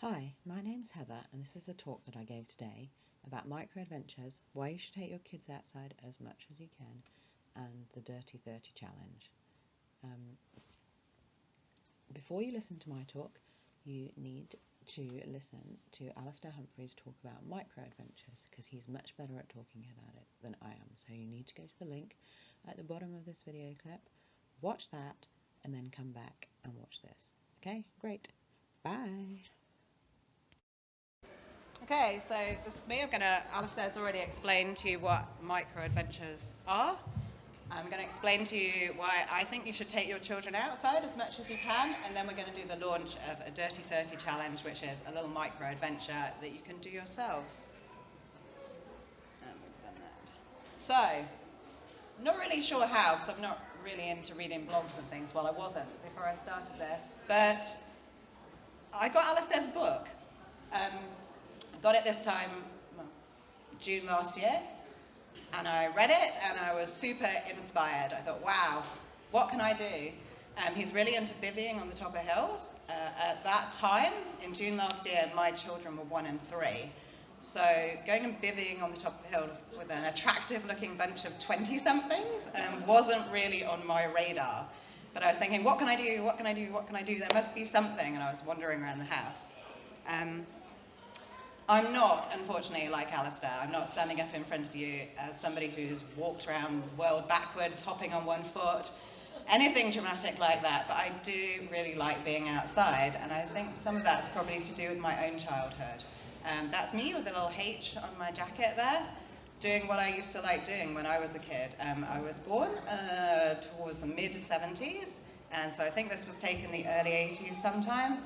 Hi, my name's Heather and this is a talk that I gave today about microadventures, why you should take your kids outside as much as you can, and the Dirty 30 challenge. Before you listen to my talk, you need to listen to Alistair Humphrey's talk about microadventures because he's much better at talking about it than I am. So you need to go to the link at the bottom of this video clip, watch that, and then come back and watch this. Okay, great. Bye. Okay, so this is me. Alistair's already explained to you what microadventures are. I'm going to explain to you why I think you should take your children outside as much as you can, and then we're going to do the launch of a Dirty 30 challenge, which is a little microadventure that you can do yourselves. And we've done that. So, I'm not really sure how, because I'm not really into reading blogs and things. Well, I wasn't before I started this, but I got Alistair's book. I got it this time, June last year, and I read it and I was super inspired. I thought, wow, what can I do? He's really into bivvying on the top of hills. At that time, in June last year, my children were 1 and 3. So going and bivvying on the top of the hill with an attractive looking bunch of 20-somethings wasn't really on my radar. But I was thinking, what can I do? What can I do? What can I do? There must be something. And I was wandering around the house. I'm not, unfortunately, like Alistair. I'm not standing up in front of you as somebody who's walked around the world backwards, hopping on one foot, anything dramatic like that. But I do really like being outside, and I think some of that's probably to do with my own childhood. That's me with a little H on my jacket there, doing what I used to like doing when I was a kid. I was born towards the mid-70s, and so I think this was taken the early 80s sometime,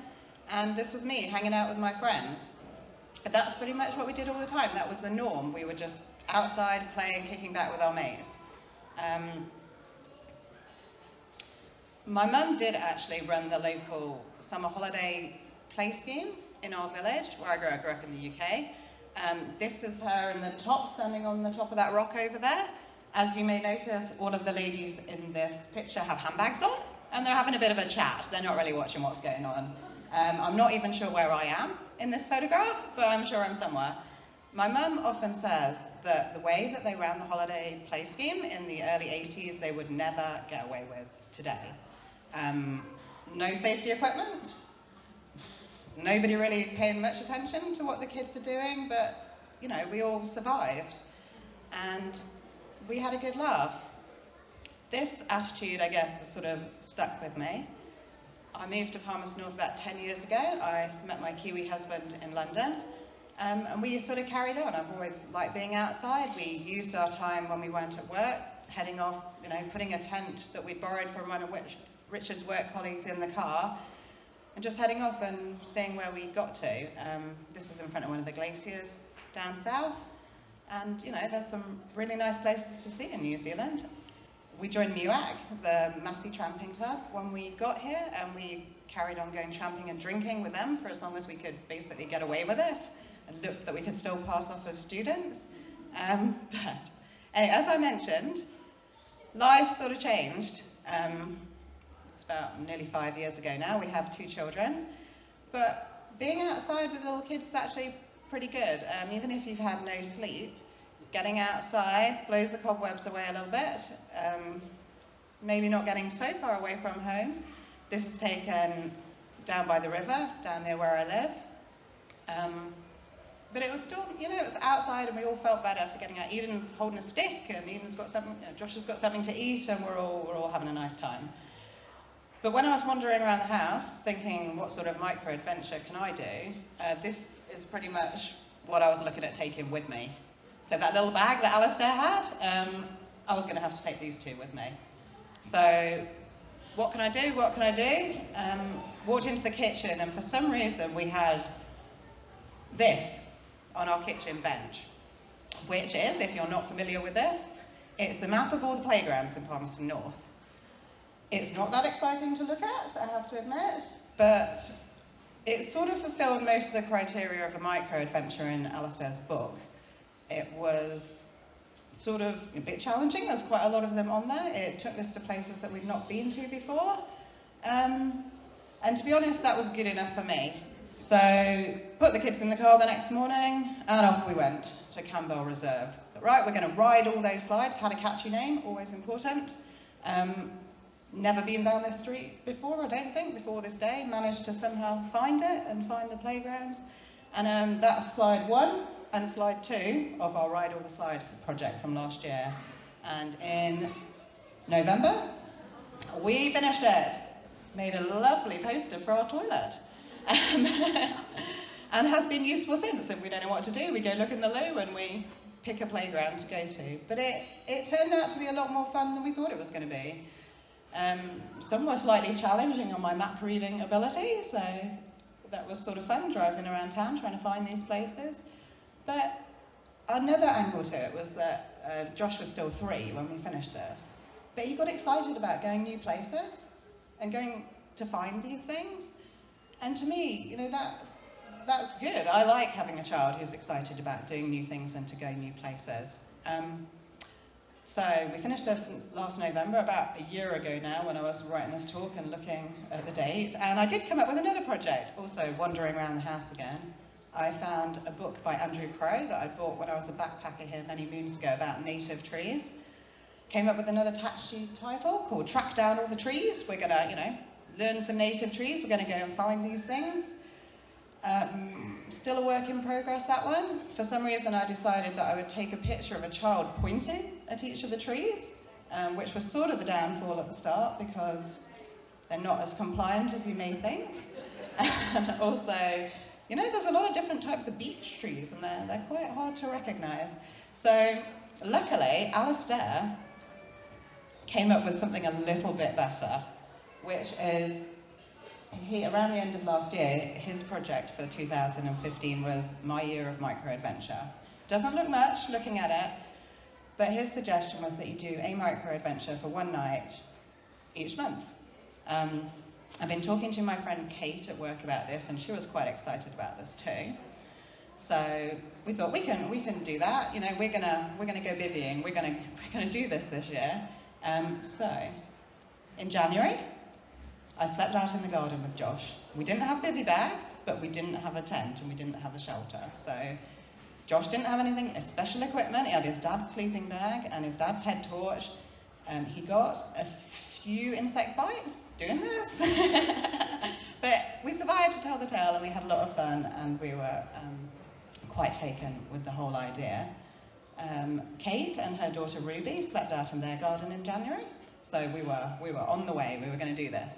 and this was me hanging out with my friends. But that's pretty much what we did all the time. That was the norm. We were just outside playing, kicking back with our mates. My mum did actually run the local summer holiday play scheme in our village where I grew up. I grew up in the UK. This is her in the top, standing on the top of that rock over there. As you may notice, all of the ladies in this picture have handbags on, and they're having a bit of a chat. They're not really watching what's going on. I'm not even sure where I am in this photograph, but I'm sure I'm somewhere. My mum often says that the way that they ran the holiday play scheme in the early 80s, they would never get away with today. No safety equipment, nobody really paying much attention to what the kids are doing, but, you know, we all survived, and we had a good laugh. This attitude, I guess, has sort of stuck with me. I moved to Palmerston North about 10 years ago. I met my Kiwi husband in London, and we sort of carried on. I've always liked being outside. We used our time when we weren't at work, heading off, you know, putting a tent that we'd borrowed from one of Richard's work colleagues in the car, and just heading off and seeing where we got to. This is in front of one of the glaciers down south, and, you know, there's some really nice places to see in New Zealand. We joined MUAC, the Massey Tramping Club, when we got here, and we carried on going tramping and drinking with them for as long as we could basically get away with it, and look that we could still pass off as students. But anyway, as I mentioned, life sort of changed. It's about nearly 5 years ago now. We have 2 children, but being outside with little kids is actually pretty good. Even if you've had no sleep, getting outside blows the cobwebs away a little bit. Maybe not getting so far away from home. This is taken down by the river, down near where I live. But it was still, you know, it was outside, and we all felt better for getting out. Eden's holding a stick, and Eden's got something, you know, Josh has got something to eat, and we're all having a nice time. But when I was wandering around the house, thinking, what sort of micro-adventure can I do? This is pretty much what I was looking at taking with me. So that little bag that Alistair had, I was going to have to take these 2 with me. So what can I do? What can I do? Walked into the kitchen, and for some reason we had this on our kitchen bench, which is, if you're not familiar with this, it's the map of all the playgrounds in Palmerston North. It's not that exciting to look at, I have to admit, but it sort of fulfilled most of the criteria of a micro-adventure in Alistair's book. It was sort of a bit challenging. There's quite a lot of them on there. It took us to places that we'd not been to before. And to be honest, that was good enough for me. So put the kids in the car the next morning and off we went to Campbell Reserve. Right, we're going to ride all those slides. Had a catchy name, always important. Never been down this street before, I don't think, before this day. Managed to somehow find it and find the playgrounds. And that's slide 1 and slide 2 of our Ride All the Slides project from last year. And in November, we finished it. Made a lovely poster for our toilet. And has been useful since. If we don't know what to do, we go look in the loo and we pick a playground to go to. But it turned out to be a lot more fun than we thought it was going to be. Some were slightly challenging on my map reading ability, so that was sort of fun, driving around town trying to find these places. But another angle to it was that Josh was still 3 when we finished this, but he got excited about going new places and going to find these things. And to me, you know, that's good. I like having a child who's excited about doing new things and to go new places. So we finished this last November, about a year ago now, when I was writing this talk and looking at the date. And I did come up with another project, also wandering around the house again. I found a book by Andrew Crow that I bought when I was a backpacker here many moons ago about native trees. Came up with another catchy title called Track Down All the Trees. We're going to, you know, learn some native trees. We're going to go and find these things. Still a work in progress, that one. For some reason, I decided that I would take a picture of a child pointing at each of the trees, which was sort of the downfall at the start because they're not as compliant as you may think. And also, you know, there's a lot of different types of beech trees and they're quite hard to recognise. So luckily, Alistair came up with something a little bit better, which is around the end of last year, his project for 2015 was My Year of Microadventure. Doesn't look much looking at it, but his suggestion was that you do a microadventure for one night each month. I've been talking to my friend Kate at work about this, and she was quite excited about this too. So we thought we can do that. You know, we're gonna go bivvying. We're gonna do this year. So in January, I slept out in the garden with Josh. We didn't have bivvy bags, but we didn't have a tent and we didn't have a shelter. So Josh didn't have anything, special equipment. He had his dad's sleeping bag and his dad's head torch. He got a few insect bites doing this. But we survived to tell the tale and we had a lot of fun and we were quite taken with the whole idea. Kate and her daughter Ruby slept out in their garden in January. So we were on the way, we were going to do this.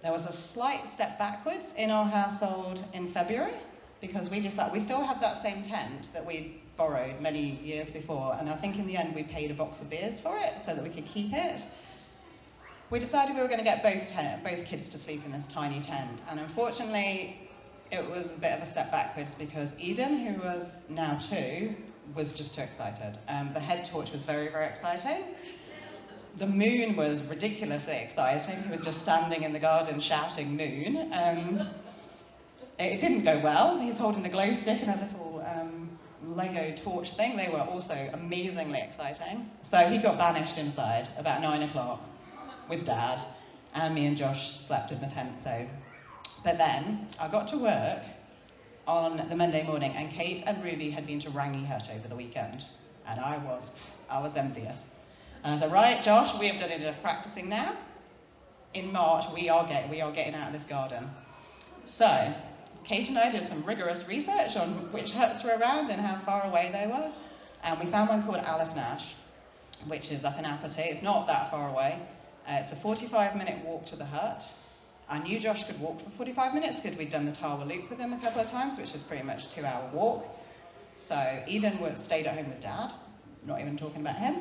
There was a slight step backwards in our household in February because we decided we still had that same tent that we borrowed many years before, and I think in the end we paid a box of beers for it so that we could keep it. We decided we were going to get both kids to sleep in this tiny tent, and unfortunately it was a bit of a step backwards because Eden, who was now 2, was just too excited. The head torch was very, very exciting. The moon was ridiculously exciting. He was just standing in the garden shouting moon. It didn't go well. He's holding a glow stick and a little Lego torch thing. They were also amazingly exciting. So he got banished inside about 9 o'clock with Dad, and me and Josh slept in the tent. But then I got to work on the Monday morning, and Kate and Ruby had been to Rangi Hut over the weekend, and I was envious. And I said, right, Josh, we have done enough practicing now. In March, we are getting out of this garden. So, Kate and I did some rigorous research on which huts were around and how far away they were. And we found one called Alice Nash, which is up in Apathy. It's not that far away. It's a 45-minute walk to the hut. I knew Josh could walk for 45 minutes because we'd done the Tawa Loop with him a couple of times, which is pretty much a 2-hour walk. So Eden stayed at home with Dad, not even talking about him.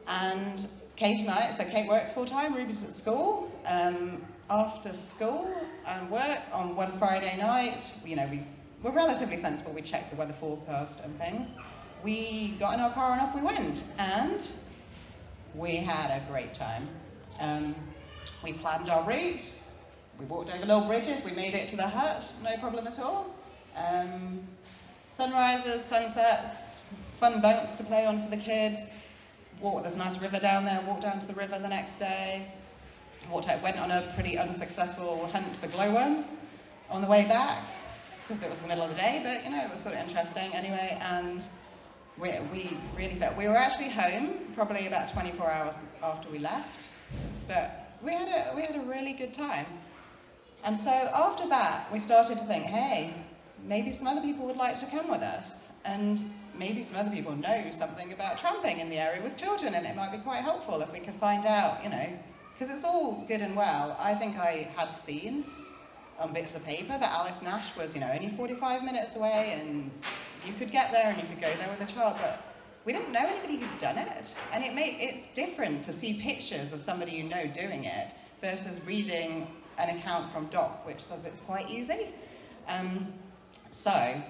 And Kate and I, so Kate works full-time, Ruby's at school. After school and work on one Friday night, you know, we were relatively sensible. We checked the weather forecast and things. We got in our car and off we went. And we had a great time. We planned our route. We walked over little bridges. We made it to the hut, no problem at all. Sunrises, sunsets, fun bunks to play on for the kids. There's a nice river down there, walked down to the river the next day. Went on a pretty unsuccessful hunt for glowworms on the way back, because it was the middle of the day, but you know, it was sort of interesting anyway, and we really felt, we were actually home probably about 24 hours after we left, but we had a really good time. And so after that, we started to think, hey, maybe some other people would like to come with us, and maybe some other people know something about tramping in the area with children, and it might be quite helpful if we could find out, you know, because it's all good and well. I think I had seen on bits of paper that Alice Nash was, you know, only 45 minutes away, and you could get there and you could go there with a child, but we didn't know anybody who'd done it. And it's different to see pictures of somebody you know doing it versus reading an account from Doc, which says it's quite easy. So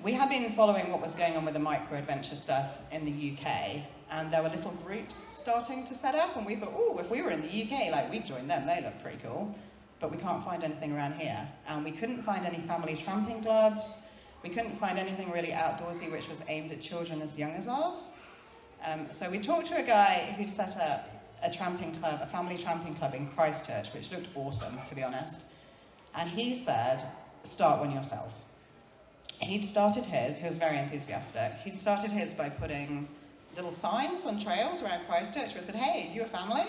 we had been following what was going on with the Microadventure stuff in the UK, and there were little groups starting to set up, and we thought, oh, if we were in the UK, like, we'd join them, they look pretty cool. But we can't find anything around here. And we couldn't find any family tramping clubs. We couldn't find anything really outdoorsy which was aimed at children as young as ours. So we talked to a guy who'd set up a tramping club, a family tramping club in Christchurch, which looked awesome, to be honest. And he said, start one yourself. He'd started his, he was very enthusiastic, he'd started his by putting little signs on trails around Christchurch where it said, hey, you a family?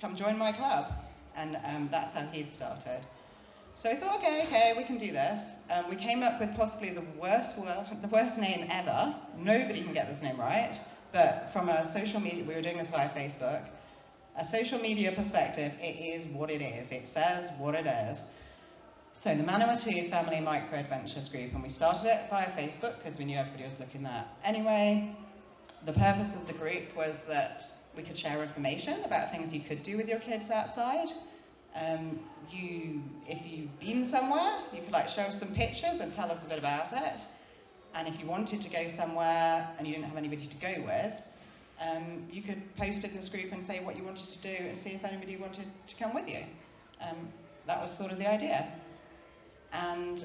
Come join my club. And that's how he'd started. So we thought, okay, we can do this. We came up with possibly the worst name ever. Nobody can get this name right. But from a social media, we were doing this via Facebook, a social media perspective, it is what it is. It says what it is. So the Manawatu Family Microadventures group, and we started it via Facebook because we knew everybody was looking there. Anyway, the purpose of the group was that we could share information about things you could do with your kids outside. If you've been somewhere, you could like show us some pictures and tell us a bit about it. And if you wanted to go somewhere and you didn't have anybody to go with, you could post it in this group and say what you wanted to do and see if anybody wanted to come with you. That was sort of the idea. And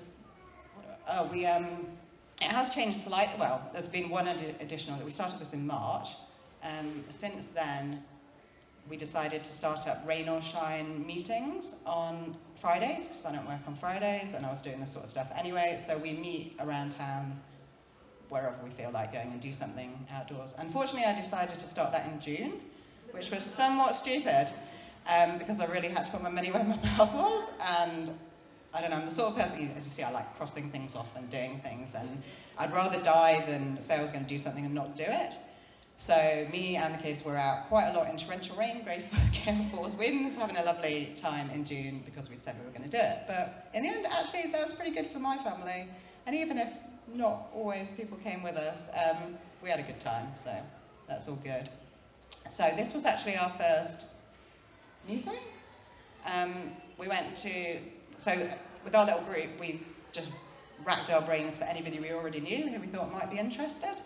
it has changed slightly. Well, there's been one additional. We started this in March. Since then, we decided to start up rain or shine meetings on Fridays, because I don't work on Fridays, and I was doing this sort of stuff anyway, so we meet around town wherever we feel like going and do something outdoors. Unfortunately, I decided to start that in June, which was somewhat stupid, because I really had to put my money where my mouth was, and I don't know, I'm the sort of person, as you see, I like crossing things off and doing things, and I'd rather die than say I was going to do something and not do it. So me and the kids were out quite a lot in torrential rain, gale force winds, having a lovely time in June because we said we were going to do it. But in the end, actually, that was pretty good for my family. And even if not always people came with us, we had a good time, so that's all good. So this was actually our first meeting. We went to, so with our little group, we just racked our brains for anybody we already knew who we thought might be interested.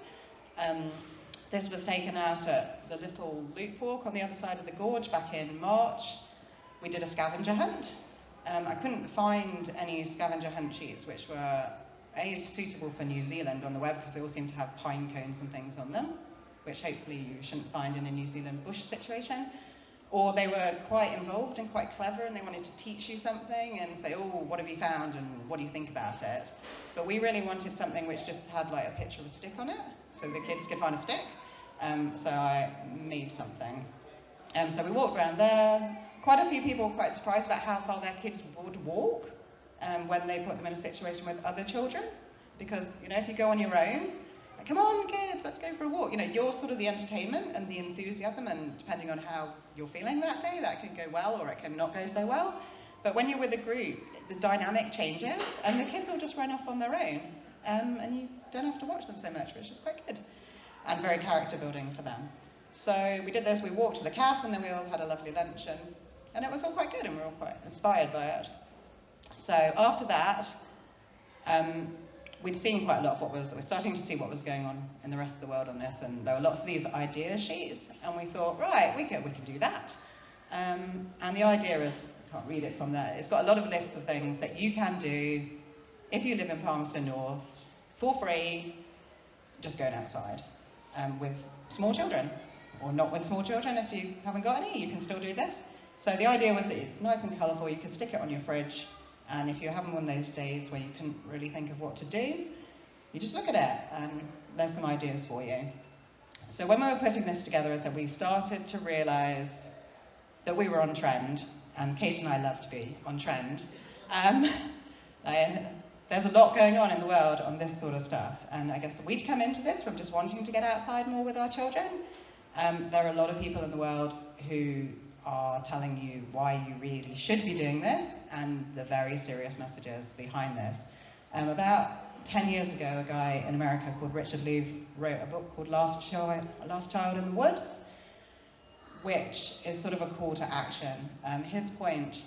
This was taken out at the little loop walk on the other side of the gorge back in March. We did a scavenger hunt. I couldn't find any scavenger hunt sheets which were suitable for New Zealand on the web because they all seem to have pine cones and things on them, which hopefully you shouldn't find in a New Zealand bush situation. Or they were quite involved and quite clever and they wanted to teach you something and say, oh, what have you found and what do you think about it? But we really wanted something which just had like a picture of a stick on it, so the kids could find a stick. So I made something. So we walked around there. Quite a few people were quite surprised about how far their kids would walk when they put them in a situation with other children. Because, you know, if you go on your own, like, come on kids, let's go for a walk. You know, you're sort of the entertainment and the enthusiasm, and depending on how you're feeling that day, that can go well or it can not go so well. But when you're with a group, the dynamic changes and the kids will just run off on their own. And you don't have to watch them so much, which is quite good. And very character building for them. So we did this, we walked to the calf, and then we all had a lovely lunch, and it was all quite good, and we were all quite inspired by it. So after that, we'd seen quite a lot of we're starting to see what was going on in the rest of the world on this, and there were lots of these idea sheets, and we thought, right, we can do that. And the idea is, I can't read it from there, it's got a lot of lists of things that you can do if you live in Palmerston North, for free, just going outside. With small children, or not with small children. If you haven't got any, you can still do this. So the idea was that it's nice and colourful, you can stick it on your fridge, And if you're having one of those days where you couldn't really think of what to do, you just look at it and there's some ideas for you. So when we were putting this together, I said we started to realise that we were on trend, and Kate and I love to be on trend. There's a lot going on in the world on this sort of stuff, and I guess we'd come into this from just wanting to get outside more with our children. There are a lot of people in the world who are telling you why you really should be doing this and the very serious messages behind this. About 10 years ago, a guy in America called Richard Louv wrote a book called Last Child in the Woods, which is sort of a call to action. His point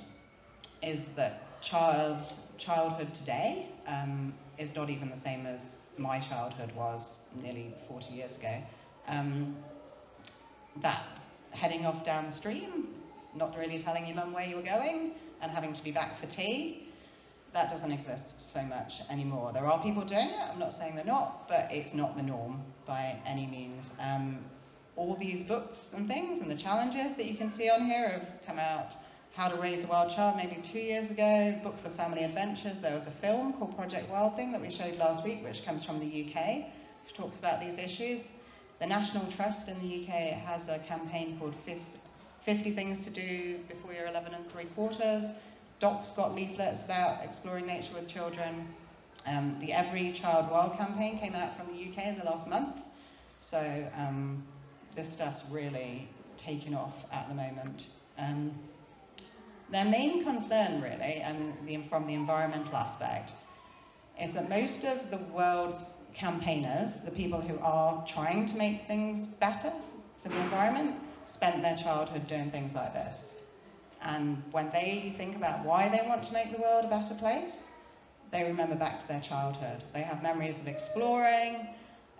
is that childhood today is not even the same as my childhood was nearly 40 years ago. That heading off down the stream, not really telling your mum where you were going, and having to be back for tea, that doesn't exist so much anymore. There are people doing it, I'm not saying they're not, but it's not the norm by any means. All these books and things and the challenges that you can see on here have come out. How to Raise a Wild Child, maybe 2 years ago, books of family adventures. There was a film called Project Wild Thing that we showed last week, which comes from the UK, which talks about these issues. The National Trust in the UK has a campaign called 50 Things to Do Before You're 11 3/4. Doc's got leaflets about exploring nature with children. The Every Child Wild campaign came out from the UK in the last month. So this stuff's really taking off at the moment. Their main concern, really, from the environmental aspect, is that most of the world's campaigners, the people who are trying to make things better for the environment, spent their childhood doing things like this. And when they think about why they want to make the world a better place, they remember back to their childhood. They have memories of exploring,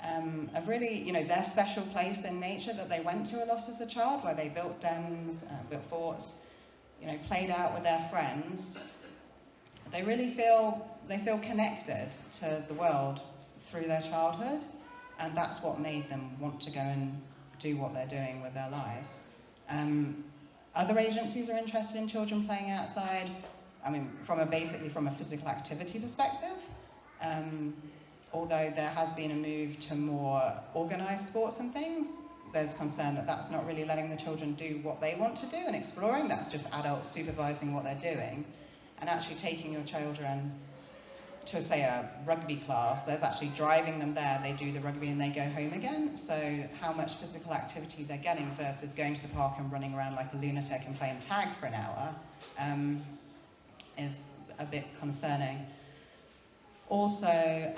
of really, their special place in nature that they went to a lot as a child, where they built dens, built forts, played out with their friends. They really feel connected to the world through their childhood, and that's what made them want to go and do what they're doing with their lives. Other agencies are interested in children playing outside, basically from a physical activity perspective, although there has been a move to more organised sports and things. There's concern that that's not really letting the children do what they want to do and exploring. That's just adults supervising what they're doing. And actually taking your children to, say, a rugby class, there's actually driving them there, they do the rugby and they go home again. So how much physical activity they're getting versus going to the park and running around like a lunatic and playing tag for an hour is a bit concerning. Also,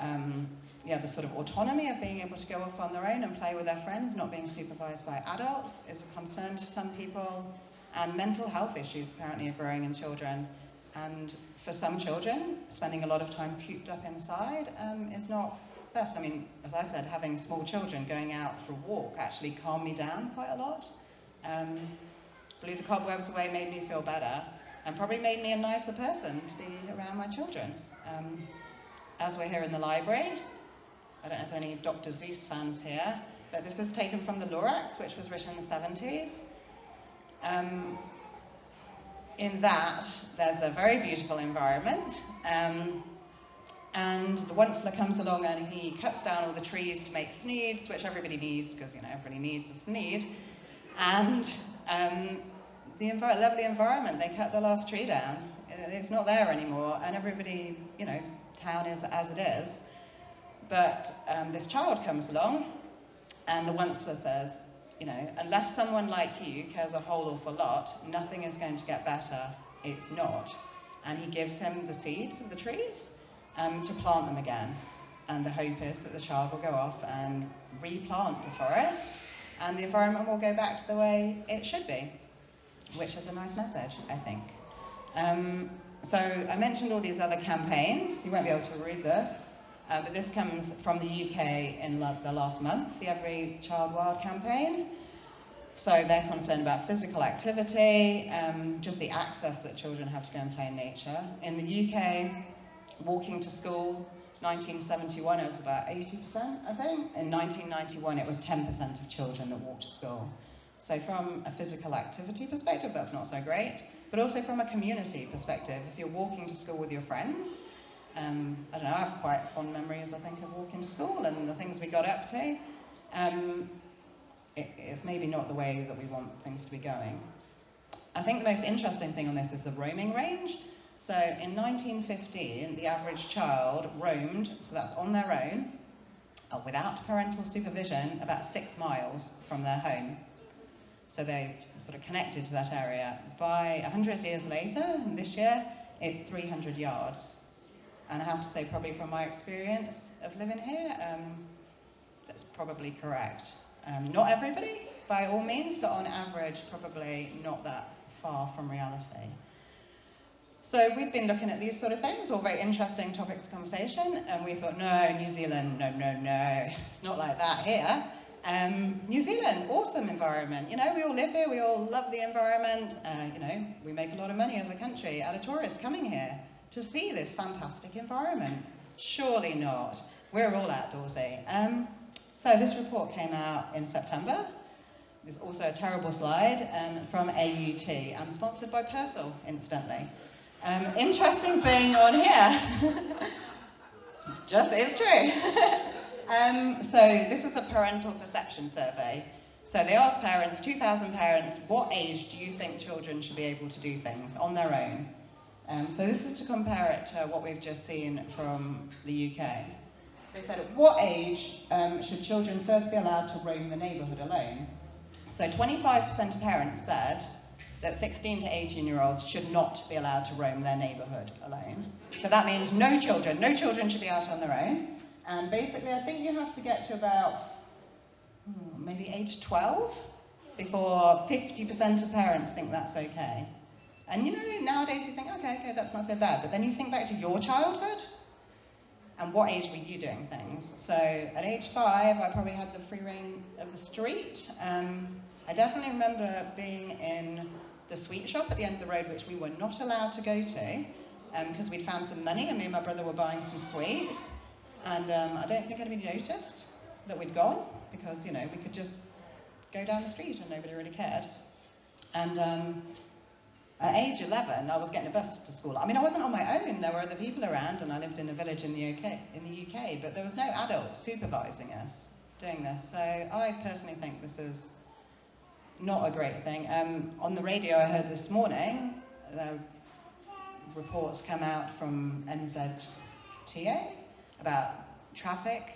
the sort of autonomy of being able to go off on their own and play with their friends, not being supervised by adults, is a concern to some people. And mental health issues apparently are growing in children. And for some children, spending a lot of time cooped up inside is not best. As I said, having small children going out for a walk actually calmed me down quite a lot. Blew the cobwebs away, made me feel better, and probably made me a nicer person to be around my children. As we're here in the library, I don't know if there are any Dr. Seuss fans here, but this is taken from the Lorax, which was written in the 70s. In that, there's a very beautiful environment, and the Onceler comes along and he cuts down all the trees to make thneeds, which everybody needs, because everybody needs a thneed. And the lovely environment, they cut the last tree down. It's not there anymore, and everybody, town is as it is. But this child comes along, and the Onceler says, unless someone like you cares a whole awful lot, nothing is going to get better. It's not. And he gives him the seeds of the trees to plant them again. And the hope is that the child will go off and replant the forest, and the environment will go back to the way it should be, which is a nice message, I think. So I mentioned all these other campaigns. You won't be able to read this, but this comes from the UK in the last month, the Every Child Wild campaign. So they're concerned about physical activity, just the access that children have to go and play in nature. In the UK, walking to school, 1971 it was about 80%, I think. In 1991 it was 10% of children that walked to school. So from a physical activity perspective, that's not so great. but also from a community perspective. If you're walking to school with your friends, I don't know, I have quite fond memories, I think, of walking to school and the things we got up to. It's maybe not the way that we want things to be going. I think the most interesting thing on this is the roaming range. So in 1915, the average child roamed, so that's on their own, without parental supervision, about 6 miles from their home. So they sort of connected to that area. By 100 years later, and this year, it's 300 yards. And I have to say, probably from my experience of living here, that's probably correct. Not everybody, by all means, but on average, probably not that far from reality. So we've been looking at these sort of things, all very interesting topics of conversation, and we thought, no, New Zealand, no, it's not like that here. New Zealand, awesome environment. You know, we all live here, we all love the environment. You know, we make a lot of money as a country out of tourists coming here to see this fantastic environment. Surely not. We're all outdoorsy. So this report came out in September. There's also a terrible slide from AUT and sponsored by Purcell, incidentally. Interesting thing on here. It's true. So this is a parental perception survey. So they asked parents, 2,000 parents, what age do you think children should be able to do things on their own? So this is to compare it to what we've just seen from the UK. They said, at what age should children first be allowed to roam the neighbourhood alone? So 25% of parents said that 16 to 18-year-olds should not be allowed to roam their neighbourhood alone. So that means no children should be out on their own. And basically, I think you have to get to about maybe age 12 before 50% of parents think that's okay. And you know, nowadays you think, okay, that's not so bad. But then you think back to your childhood, and what age were you doing things? So at age 5, I probably had the free reign of the street. I definitely remember being in the sweet shop at the end of the road, which we were not allowed to go to, because we'd found some money, and me and my brother were buying some sweets. And I don't think anybody noticed that we'd gone, because, you know, we could just go down the street and nobody really cared. And at age 11, I was getting a bus to school. I mean, I wasn't on my own. There were other people around, and I lived in a village in the UK, but there was no adults supervising us doing this. So I personally think this is not a great thing. On the radio, I heard this morning, reports come out from NZTA about traffic,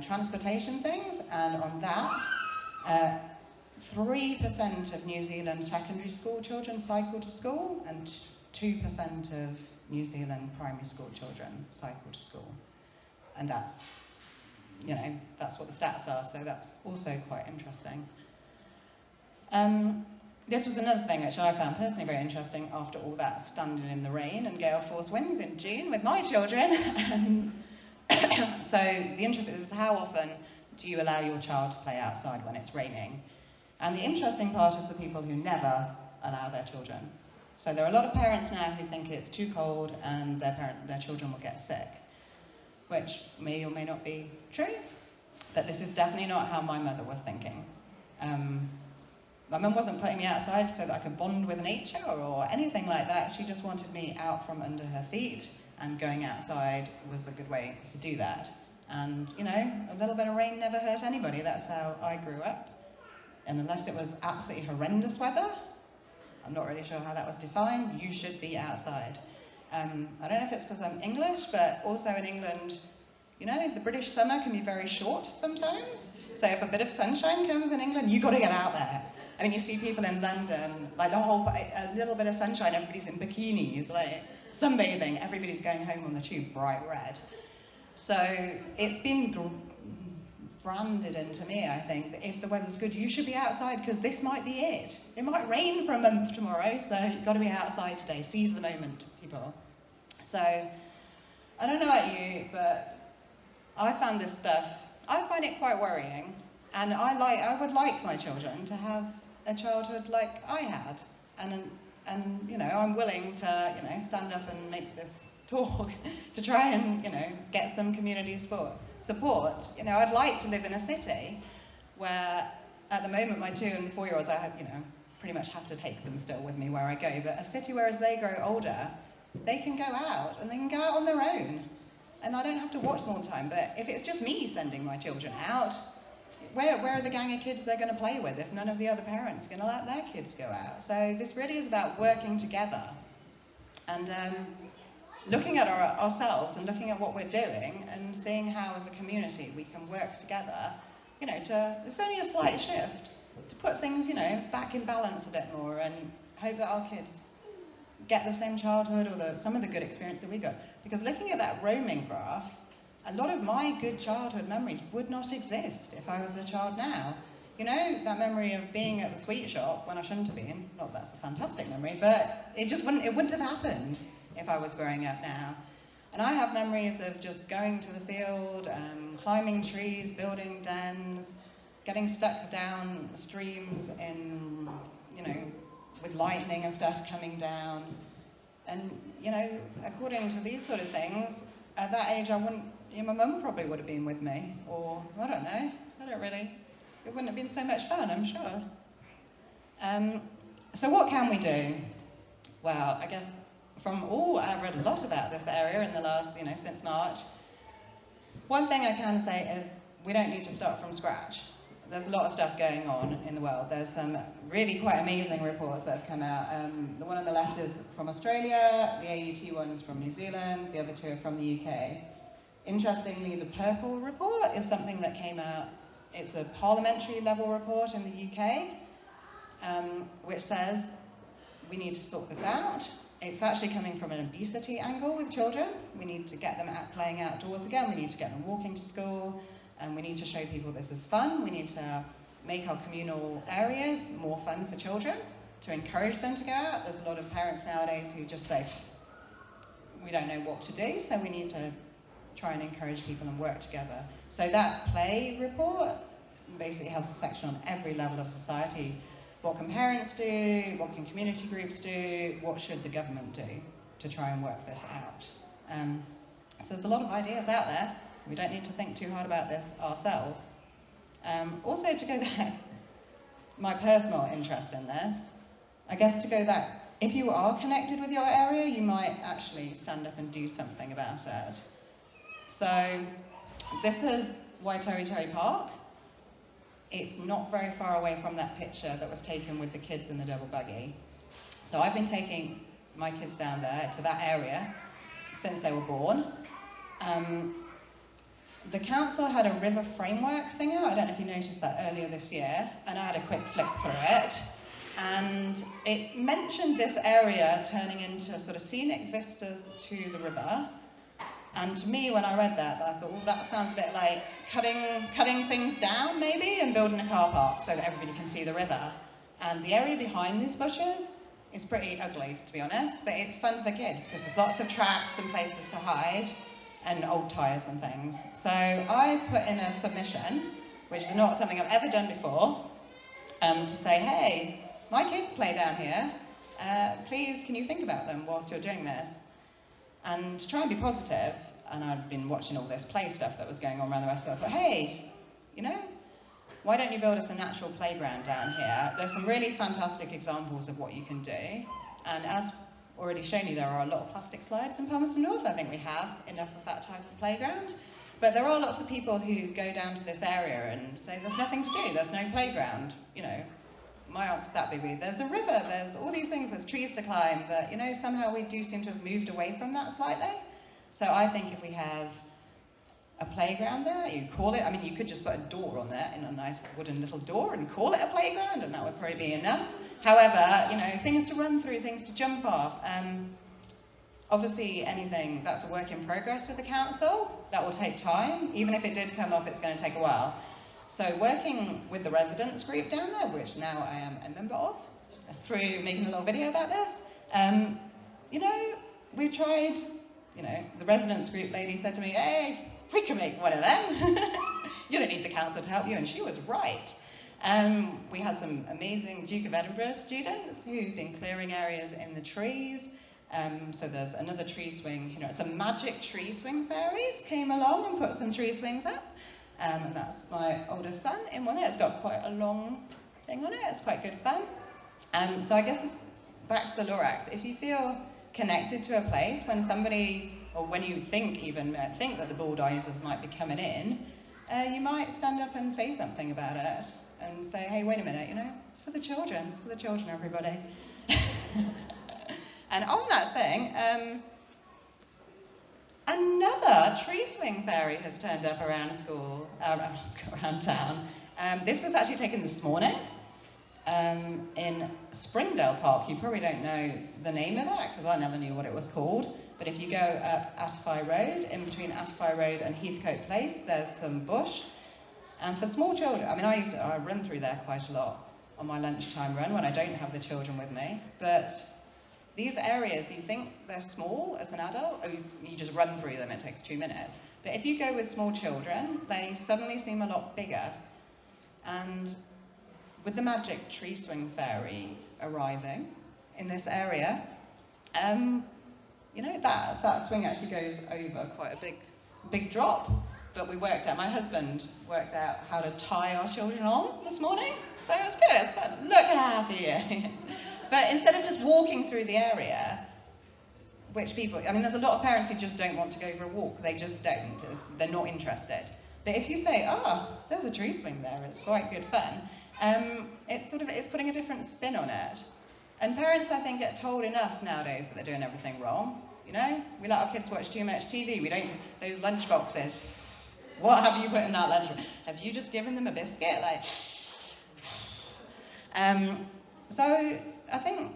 transportation things, and on that, 3% of New Zealand secondary school children cycle to school, and 2% of New Zealand primary school children cycle to school. And that's, you know, that's what the stats are, so that's also quite interesting. This was another thing which I found personally very interesting after all that standing in the rain and gale force winds in June with my children. So the interest is, how often do you allow your child to play outside when it's raining? And the interesting part is the people who never allow their children. So there are a lot of parents now who think it's too cold and their children will get sick, which may or may not be true, but this is definitely not how my mother was thinking. My mum wasn't putting me outside so that I could bond with nature or anything like that. She just wanted me out from under her feet, and going outside was a good way to do that. And, you know, a little bit of rain never hurt anybody. That's how I grew up. And unless it was absolutely horrendous weather, I'm not really sure how that was defined, you should be outside. I don't know if it's because I'm English, but also in England, you know, the British summer can be very short sometimes. So if a bit of sunshine comes in England, you've got to get out there. I mean, you see people in London, like a little bit of sunshine, everybody's in bikinis, like sunbathing, everybody's going home on the tube bright red. So it's been branded into me, I think, that if the weather's good, you should be outside, because this might be it. It might rain for a month tomorrow, so you've got to be outside today. Seize the moment, people. So, I don't know about you, but I found this stuff, I find it quite worrying, and I would like my children to have a childhood like I had, and you know, I'm willing to, you know, stand up and make this talk to try and, you know, get some community support. You know, I'd like to live in a city where, at the moment, my 2- and 4-year-olds, I have, you know, pretty much have to take them still with me where I go. But a city where as they grow older, they can go out and they can go out on their own. And I don't have to watch them all the time. But if it's just me sending my children out, where are the gang of kids they're going to play with if none of the other parents are going to let their kids go out? So this really is about working together and looking at ourselves and looking at what we're doing and seeing how as a community we can work together, it's only a slight shift to put things, back in balance a bit more and hope that our kids get the same childhood or some of the good experience that we got. Because looking at that roaming graph, a lot of my good childhood memories would not exist if I was a child now. That memory of being at the sweet shop when I shouldn't have been, not that that's a fantastic memory, but it wouldn't have happened if I was growing up now. And I have memories of just going to the field, climbing trees, building dens, getting stuck down streams in, with lightning and stuff coming down. And, according to these sort of things, at that age I wouldn't, my mum probably would have been with me, or I don't know, it wouldn't have been so much fun, I'm sure. So what can we do? Well, I guess I've read a lot about this area in the last, since March. One thing I can say is we don't need to start from scratch. There's a lot of stuff going on in the world. There's some really quite amazing reports that have come out. The one on the left is from Australia, the AUT one is from New Zealand, the other two are from the UK. Interestingly, the purple report is something that came out, it's a parliamentary level report in the UK, which says we need to sort this out. It's actually coming from an obesity angle with children. We need to get them playing outdoors again, we need to get them walking to school, and we need to show people this is fun. We need to make our communal areas more fun for children, to encourage them to go out. There's a lot of parents nowadays who just say, we don't know what to do, so we need to try and encourage people and work together. So that play report basically has a section on every level of society. What can parents do? What can community groups do? What should the government do to try and work this out? So there's a lot of ideas out there. We don't need to think too hard about this ourselves. Also, to go back, my personal interest in this, I guess to go back, if you are connected with your area, you might actually stand up and do something about it. So this is Waitoriteri Park. It's not very far away from that picture that was taken with the kids in the double buggy. So I've been taking my kids down there to that area since they were born. The council had a river framework thing out, I don't know if you noticed that earlier this year, and I had a quick flick through it. And it mentioned this area turning into sort of scenic vistas to the river. And to me, when I read that, I thought, well, that sounds a bit like cutting things down, maybe, and building a car park so that everybody can see the river. And the area behind these bushes is pretty ugly, to be honest, but it's fun for kids because there's lots of tracks and places to hide and old tyres and things. So I put in a submission, which is not something I've ever done before, to say, hey, my kids play down here. Please, can you think about them whilst you're doing this? And to try and be positive, and I'd been watching all this play stuff that was going on around the West, so I thought, hey, why don't you build us a natural playground down here? There's some really fantastic examples of what you can do. And as already shown you, there are a lot of plastic slides in Palmerston North. I think we have enough of that type of playground. But there are lots of people who go down to this area and say, there's nothing to do, there's no playground. My answer to that would be, there's a river, there's all these things, there's trees to climb, but somehow we do seem to have moved away from that slightly. So I think if we have a playground there, you call it, you could just put a door on there, in a nice wooden little door, and call it a playground, and that would probably be enough. However, things to run through, things to jump off. Obviously, anything that's a work in progress with the council, that will take time. Even if it did come off, it's going to take a while. So working with the residents group down there, which now I am a member of, through making a little video about this, we've tried, the residents group lady said to me, hey, we can make one of them. You don't need the council to help you, and she was right. We had some amazing Duke of Edinburgh students who've been clearing areas in the trees. So there's another tree swing, some magic tree swing fairies came along and put some tree swings up. And that's my oldest son in one there. It's got quite a long thing on it. It's quite good fun. So I guess it's back to the Lorax. If you feel connected to a place, when somebody, or when you think that the bulldozers might be coming in, you might stand up and say something about it and say, hey, wait a minute, it's for the children, everybody. And on that thing, another tree swing fairy has turned up around town. This was actually taken this morning in Springdale Park. You probably don't know the name of that because I never knew what it was called. But if you go up Atterfy Road, in between Atterfy Road and Heathcote Place, there's some bush. And for small children, I run through there quite a lot on my lunchtime run when I don't have the children with me. But these areas, you think they're small as an adult, or you just run through them, it takes 2 minutes. But if you go with small children, they suddenly seem a lot bigger. And with the magic tree swing fairy arriving in this area, that swing actually goes over quite a big drop. But my husband worked out how to tie our children on this morning, so it was good. It's fun. Look how happy he is. But instead of just walking through the area, there's a lot of parents who just don't want to go for a walk. They just don't. They're not interested. But if you say, there's a tree swing there, it's quite good fun, it's putting a different spin on it. And parents, I think, get told enough nowadays that they're doing everything wrong. We let our kids watch too much TV. We don't, those lunch boxes. What have you put in that lunch box? Have you just given them a biscuit? So I think,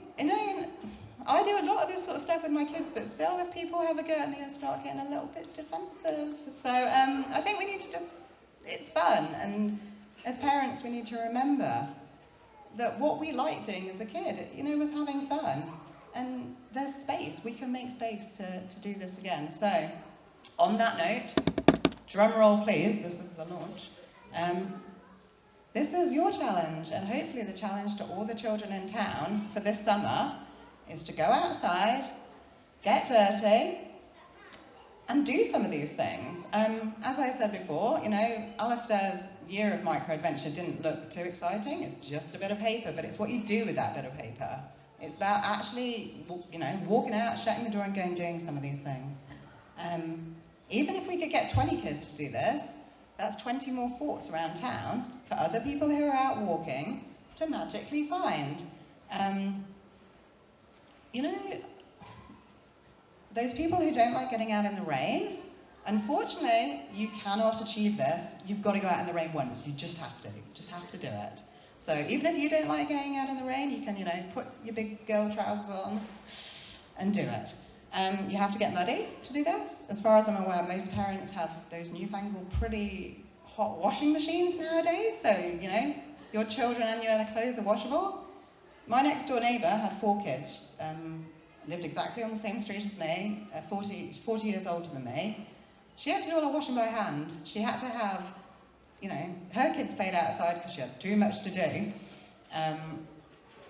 I do a lot of this sort of stuff with my kids, but still if people have a go at me, I start getting a little bit defensive. So I think we need to it's fun, and as parents we need to remember that what we liked doing as a kid, was having fun. And there's space, we can make space to do this again. So on that note, drum roll please, this is the launch. This is your challenge, and hopefully the challenge to all the children in town for this summer is to go outside, get dirty, and do some of these things. As I said before, Alistair's year of Microadventure didn't look too exciting. It's just a bit of paper, but it's what you do with that bit of paper. It's about actually, walking out, shutting the door and doing some of these things. Even if we could get 20 kids to do this, that's 20 more forts around town for other people who are out walking to magically find. Those people who don't like getting out in the rain, unfortunately, you cannot achieve this. You've got to go out in the rain once. You just have to do it. So even if you don't like going out in the rain, you can, put your big girl trousers on and do it. You have to get muddy to do this. As far as I'm aware, most parents have those newfangled, pretty hot washing machines nowadays. So, your children and your other clothes are washable. My next door neighbour had 4 kids, lived exactly on the same street as me, 40 years older than me. She had to do all her washing by hand. She had to have, her kids played outside because she had too much to do.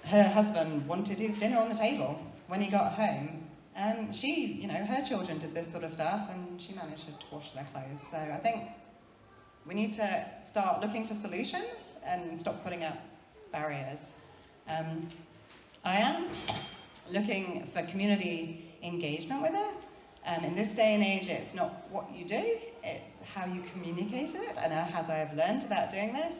Her husband wanted his dinner on the table when he got home. She, her children did this sort of stuff, and she managed to wash their clothes. So I think we need to start looking for solutions and stop putting up barriers. I am looking for community engagement with this. In this day and age, it's not what you do, it's how you communicate it, and as I have learned about doing this.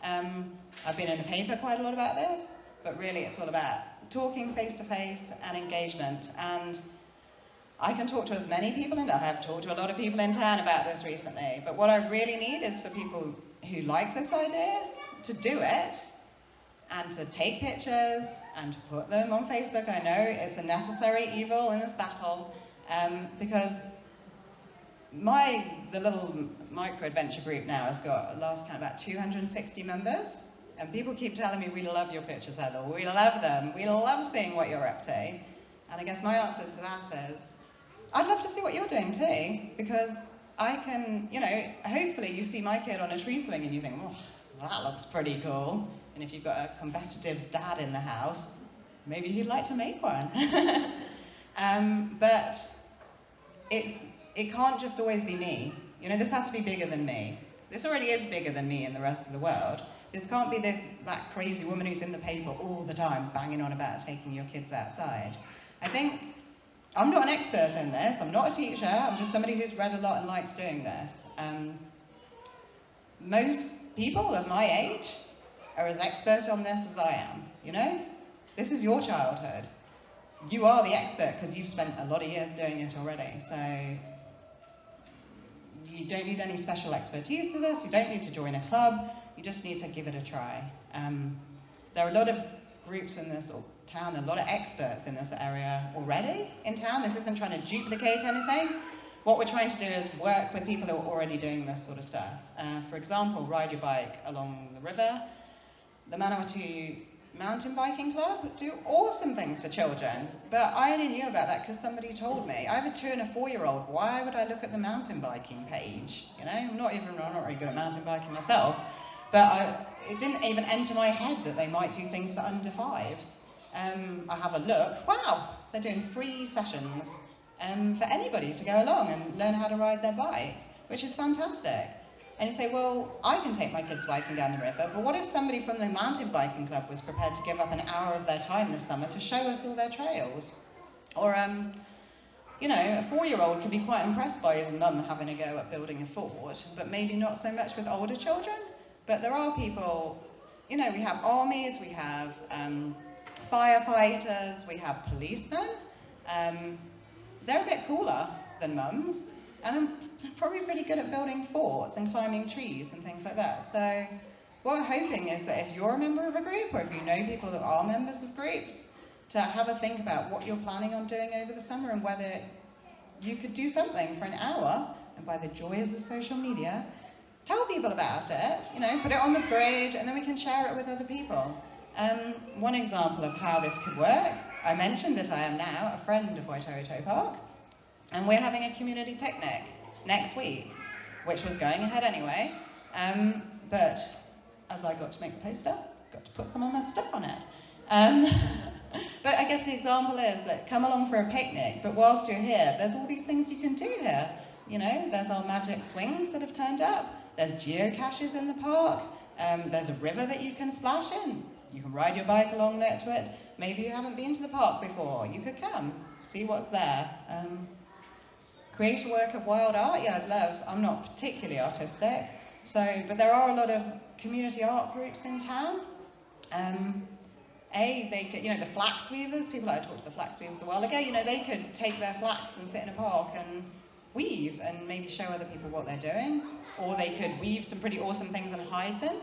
I've been in the paper quite a lot about this, but really it's all about talking face-to-face and engagement. And I can talk to as many people, and I have talked to a lot of people in town about this recently, but what I really need is for people who like this idea to do it, and to take pictures, and to put them on Facebook. I know it's a necessary evil in this battle, because the little Microadventure group now has got, last count, about 260 members. And people keep telling me, we love your pictures, Heather, we love them, we love seeing what you're up to. And I guess my answer to that is, I'd love to see what you're doing too, because I can, hopefully you see my kid on a tree swing and you think, oh, that looks pretty cool. And if you've got a competitive dad in the house, maybe he'd like to make one. But it can't just always be me. This has to be bigger than me. This already is bigger than me and the rest of the world. This can't be that crazy woman who's in the paper all the time banging on about taking your kids outside. I think, I'm not an expert in this, I'm not a teacher, I'm just somebody who's read a lot and likes doing this. Most people of my age are as expert on this as I am, you know? This is your childhood. You are the expert because you've spent a lot of years doing it already, so you don't need any special expertise to this, you don't need to join a club, you just need to give it a try. There are a lot of groups in this town, a lot of experts in this area already in town. This isn't trying to duplicate anything. What we're trying to do is work with people who are already doing this sort of stuff. For example, ride your bike along the river. The Manawatu Mountain Biking Club do awesome things for children, but I only knew about that because somebody told me. I have a 2 and a 4-year-old. Why would I look at the mountain biking page? You know, I'm not very good at mountain biking myself, but it didn't even enter my head that they might do things for under 5s. I have a look. Wow, they're doing free sessions for anybody to go along and learn how to ride their bike, which is fantastic. And you say, well, I can take my kids biking down the river, but what if somebody from the mountain biking club was prepared to give up an hour of their time this summer to show us all their trails? Or, you know, a 4-year-old can be quite impressed by his mum having a go at building a fort, but maybe not so much with older children. But there are people, you know, we have armies, we have firefighters, we have policemen. They're a bit cooler than mums, and I'm probably pretty good at building forts and climbing trees and things like that. So what we're hoping is that if you're a member of a group, or if you know people that are members of groups, to have a think about what you're planning on doing over the summer and whether you could do something for an hour, and by the joys of social media, tell people about it, you know, put it on the grid, and then we can share it with other people. One example of how this could work, I mentioned that I am now a friend of Waitoto Park, and we're having a community picnic next week, which was going ahead anyway, but as I got to make the poster, got to put some of my stuff on it. But I guess the example is that come along for a picnic, but whilst you're here, there's all these things you can do here. You know, there's our magic swings that have turned up, there's geocaches in the park, there's a river that you can splash in. You can ride your bike along next to it. Maybe you haven't been to the park before. You could come, see what's there. Create a work of wild art, yeah, I'd love. I'm not particularly artistic, but there are a lot of community art groups in town. They could, you know, the flax weavers, people like I talked to the flax weavers a while ago, you know, they could take their flax and sit in a park and weave and maybe show other people what they're doing. Or they could weave some pretty awesome things and hide them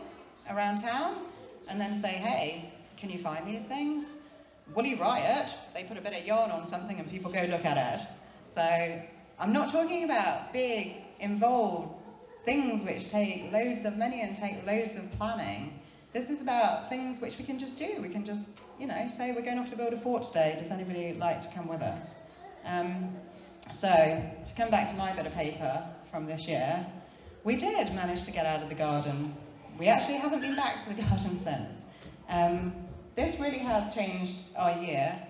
around town and then say, hey, can you find these things? Woolly Riot, they put a bit of yarn on something and people go look at it. So I'm not talking about big, involved things which take loads of money and take loads of planning. This is about things which we can just do. We can just, you know, say we're going off to build a fort today. Does anybody like to come with us? So to come back to my bit of paper from this year, we did manage to get out of the garden. We actually haven't been back to the garden since. This really has changed our year,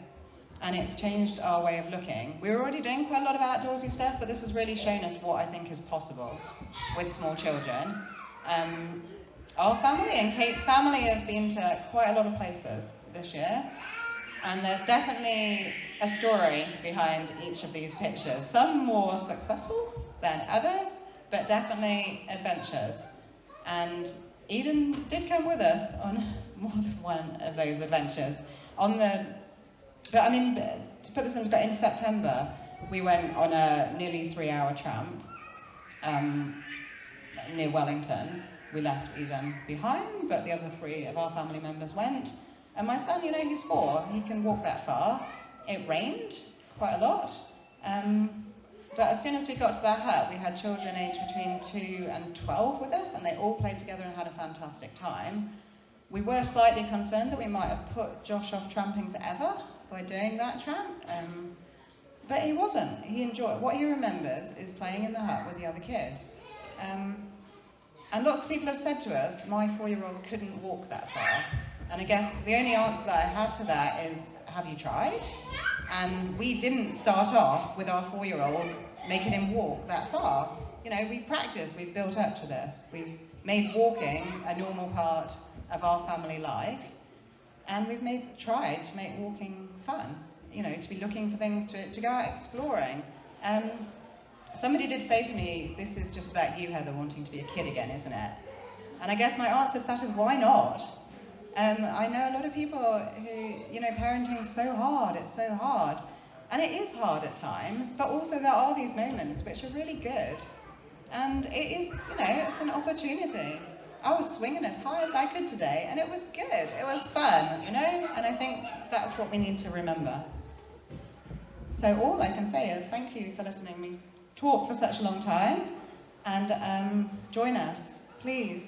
and it's changed our way of looking. We were already doing quite a lot of outdoorsy stuff, but this has really shown us what I think is possible with small children. Our family and Kate's family have been to quite a lot of places this year, and there's definitely a story behind each of these pictures. Some more successful than others, but definitely adventures. And Eden did come with us on more than one of those adventures. But I mean, to put this into September, we went on a nearly 3-hour tramp near Wellington. We left Eden behind, but the other 3 of our family members went. And my son, you know, he's 4, he can walk that far. It rained quite a lot. But as soon as we got to that hut, we had children aged between 2 and 12 with us, and they all played together and had a fantastic time. We were slightly concerned that we might have put Josh off tramping forever by doing that tramp, but he wasn't. He enjoyed. What he remembers is playing in the hut with the other kids. And lots of people have said to us, my 4-year-old couldn't walk that far. And I guess the only answer that I have to that is, have you tried? And we didn't start off with our 4-year-old making him walk that far. you know, we practice, we've built up to this. We've made walking a normal part of our family life, and we've tried to make walking fun, you know, to be looking for things, to go out exploring. Somebody did say to me, this is just about you, Heather, wanting to be a kid again, isn't it? And I guess my answer to that is, why not? I know a lot of people who, you know, parenting's so hard, it's so hard. And it is hard at times, but also there are these moments which are really good. And it is, you know, it's an opportunity. I was swinging as high as I could today, and it was good, it was fun, you know? And I think that's what we need to remember. So all I can say is thank you for listening to me talk for such a long time, and join us, please.